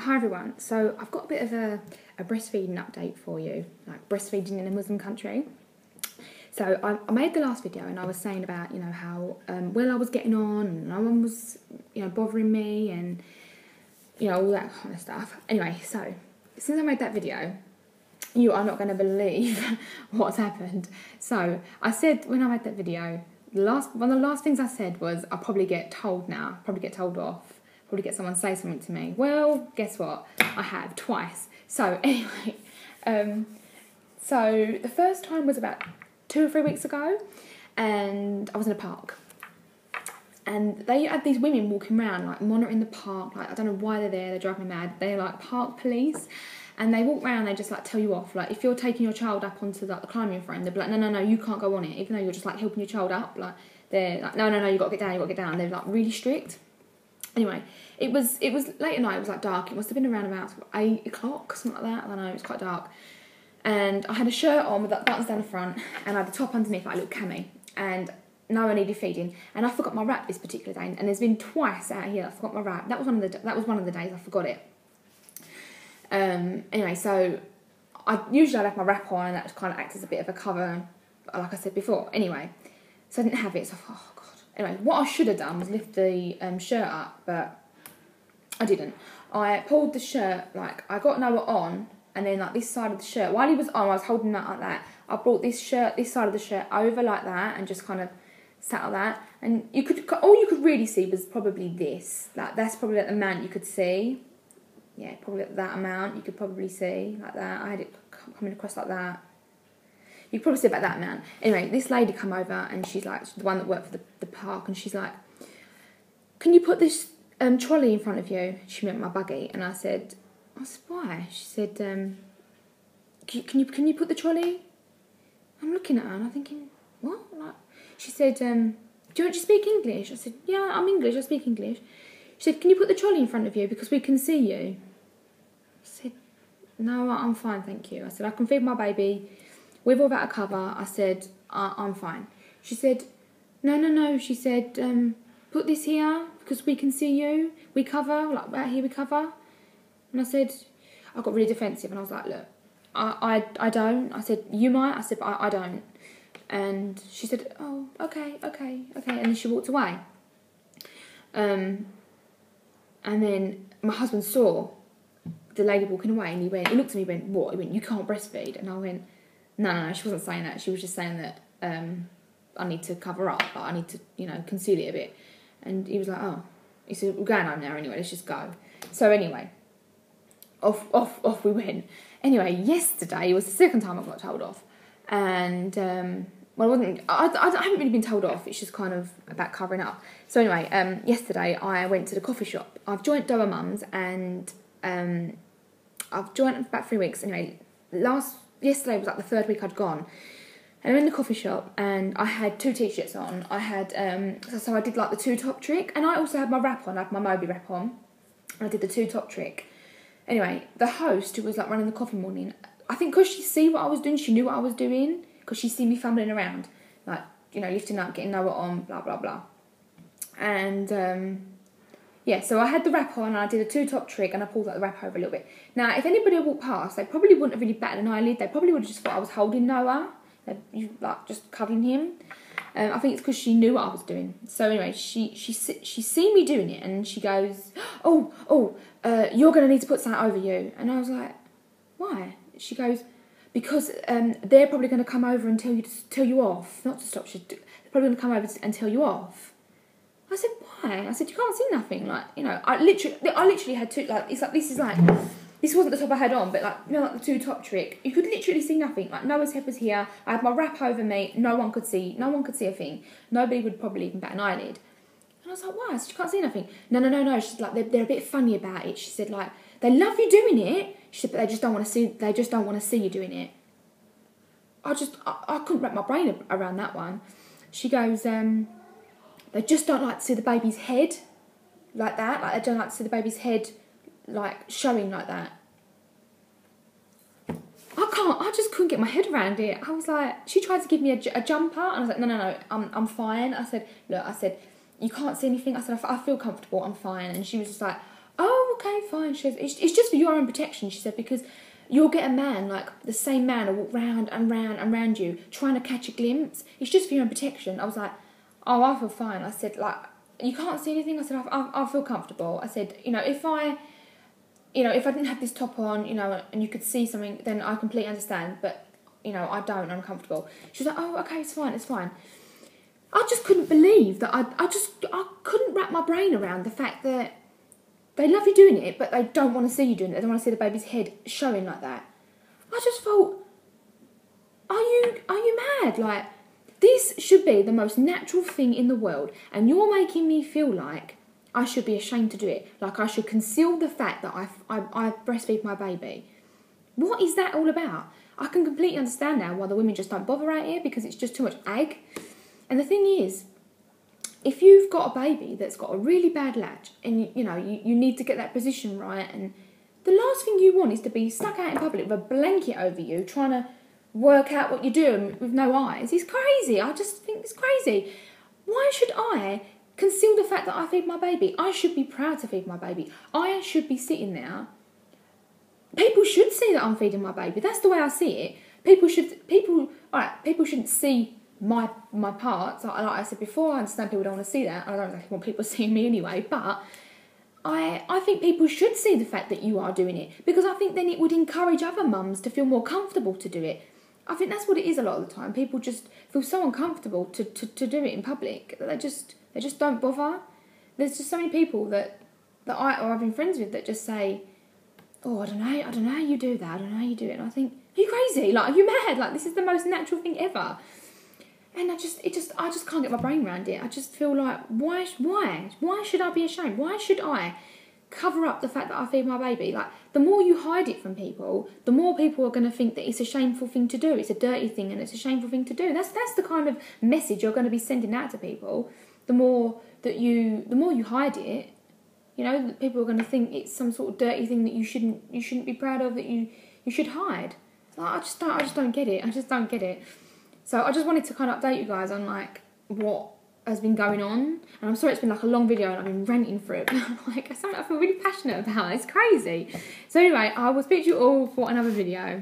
Hi everyone. So I've got a bit of a breastfeeding update for you, like breastfeeding in a Muslim country. So I made the last video and I was saying about, you know, how well I was getting on and no one was, you know, bothering me and, you know, all that kind of stuff. Anyway, so since I made that video, you are not going to believe what's happened. So I said when I made that video, one of the last things I said was I'll probably get told now, probably get told off. Probably get someone to say something to me. Well, guess what? I have twice. So anyway, so the first time was about 2 or 3 weeks ago, and I was in a park, and they had these women walking around like monitoring the park. Like I don't know why they're there. They drive me mad. They're like park police, and they walk around. They just like tell you off. Like if you're taking your child up onto like the climbing frame, they're like, no, you can't go on it, even though you're just like helping your child up. Like they're like, no, you got to get down. They're like really strict. Anyway, it was late at night, it was like dark, it must have been around about 8 o'clock, something like that, I don't know, it was quite dark. And I had a shirt on with like buttons down the front, and I had the top underneath, like a little cami, and no one needed feeding. And I forgot my wrap this particular day, and there's been twice out here I forgot my wrap. That was one of the days I forgot it. Anyway, so usually I have my wrap on, and that kind of acts as a bit of a cover, like I said before. Anyway, so I didn't have it, so I thought, oh God. Anyway, what I should have done was lift the shirt up, but I didn't. I pulled the shirt, like, I got Noah on, and then, like, this side of the shirt, while he was on, I was holding that like that. I brought this side of the shirt over like that, and just kind of sat like that. And all you could really see was probably this. Like, that's probably like the amount you could see. Yeah, probably that amount you could probably see, like that. I had it coming across like that. You can probably see about that amount. Anyway, this lady come over, and she's like, the one that worked for the park, and she's like, can you put this trolley in front of you? She meant my buggy. And I said, why? She said, can you put the trolley? I'm looking at her, and I'm thinking, what? Like, she said, do you want to speak English? I said, yeah, I'm English, I speak English. She said, can you put the trolley in front of you because we can see you? I said, no, I'm fine, thank you. I said, I can feed my baby with or without a cover. I said, I'm fine. She said, no. She said, put this here because we can see you. We cover, like right here we cover. And I said, I got really defensive, and I was like, look, I don't. I said, you might. I said, but I don't. And she said, oh, okay. And then she walked away. And then my husband saw the lady walking away, and he looked at me and went, what? He went, you can't breastfeed. And I went, no, she wasn't saying that. She was just saying that I need to cover up, like I need to, you know, conceal it a bit. And he was like, oh. He said, we're going home now anyway, let's just go. So anyway, off we went. Anyway, yesterday was the second time I got told off. And, well, I haven't really been told off, it's just kind of about covering up. So anyway, yesterday I went to the coffee shop. I've joined Doa Mums, and I've joined about 3 weeks. Anyway, yesterday was like the 3rd week I'd gone, and I'm in the coffee shop, and I had 2 t-shirts on. I had so I did like the 2 top trick, and I also had my wrap on. I had my Moby wrap on, and I did the 2 top trick. Anyway, the host who was like running the coffee morning, I think because she see what I was doing, she knew what I was doing, because she see me fumbling around, like, you know, lifting up, getting Noah on, blah blah blah, and yeah, so I had the wrap on, and I did a 2 top trick, and I pulled like the wrap over a little bit. Now, if anybody had walked past, they probably wouldn't have really batted an eyelid. They probably would have just thought I was holding Noah, like just cuddling him. I think it's because she knew what I was doing. So anyway, she seen me doing it, and she goes, you're going to need to put something over you. And I was like, why? She goes, because they're probably going to come over and tell you off, not to stop. They're probably going to come over and tell you off. I said, why? I said, you can't see nothing. Like, you know, I literally had 2, like, it's like, this wasn't the top I had on, but like, you know, like the 2 top trick. You could literally see nothing. Like, Noah's head was here. I had my wrap over me. No one could see a thing. Nobody would probably even bat an eyelid. And I was like, why? I said, you can't see nothing. No. She's like, they're a bit funny about it. She said, like, they love you doing it. She said, but they just don't want to see you doing it. I couldn't wrap my brain around that one. She goes, they just don't like to see the baby's head like that. Like, they don't like to see the baby's head, like, showing like that. I just couldn't get my head around it. I was like, she tried to give me a jumper, and I was like, no, I'm fine. I said, look, you can't see anything. I said, I feel comfortable, I'm fine. And she was just like, oh, okay, fine. She said, it's just for your own protection, she said, because you'll get a man, like, the same man will walk round and round and round you, trying to catch a glimpse. It's just for your own protection. I was like, oh, I feel fine. I said, like, you can't see anything? I said, I feel comfortable. I said, if I didn't have this top on, and you could see something, then I completely understand. But, I don't, I'm comfortable. She was like, oh, okay, it's fine. I just couldn't believe that I couldn't wrap my brain around the fact that they love you doing it, but they don't want to see you doing it. They don't want to see the baby's head showing like that. I just thought, are you mad? Like, this should be the most natural thing in the world, and you're making me feel like I should be ashamed to do it. Like I should conceal the fact that I breastfeed my baby. What is that all about? I can completely understand now why the women just don't bother out here, because it's just too much egg. And the thing is, if you've got a baby that's got a really bad latch and, you need to get that position right, and the last thing you want is to be stuck out in public with a blanket over you trying to work out what you're doing with no eyes. It's crazy. I just think it's crazy. Why should I conceal the fact that I feed my baby? I should be proud to feed my baby. I should be sitting there. People should see that I'm feeding my baby. That's the way I see it. People shouldn't see my parts. Like I said before, I understand people don't want to see that. I don't really want people seeing me anyway, but I think people should see the fact that you are doing it, because I think then it would encourage other mums to feel more comfortable to do it. I think that's what it is a lot of the time. People just feel so uncomfortable to do it in public that they just don't bother. There's just so many people that I've been friends with that just say, oh, I don't know how you do that, I don't know how you do it. And I think, are you crazy? Like, are you mad? Like, this is the most natural thing ever. And I just can't get my brain around it. I just feel like, why should I be ashamed? Why should I cover up the fact that I feed my baby? Like, the more you hide it from people, the more people are going to think that it's a shameful thing to do. It's a dirty thing and it's a shameful thing to do. That's the kind of message you're going to be sending out to people. The more you hide it, people are going to think it's some sort of dirty thing that you shouldn't be proud of, that you should hide. Like, I just don't get it. I just don't get it. So I just wanted to kind of update you guys on like what has been going on. And I'm sorry it's been like a long video and I've been ranting through it, but like it's something I feel really passionate about. It's crazy. So anyway, I will speak to you all for another video.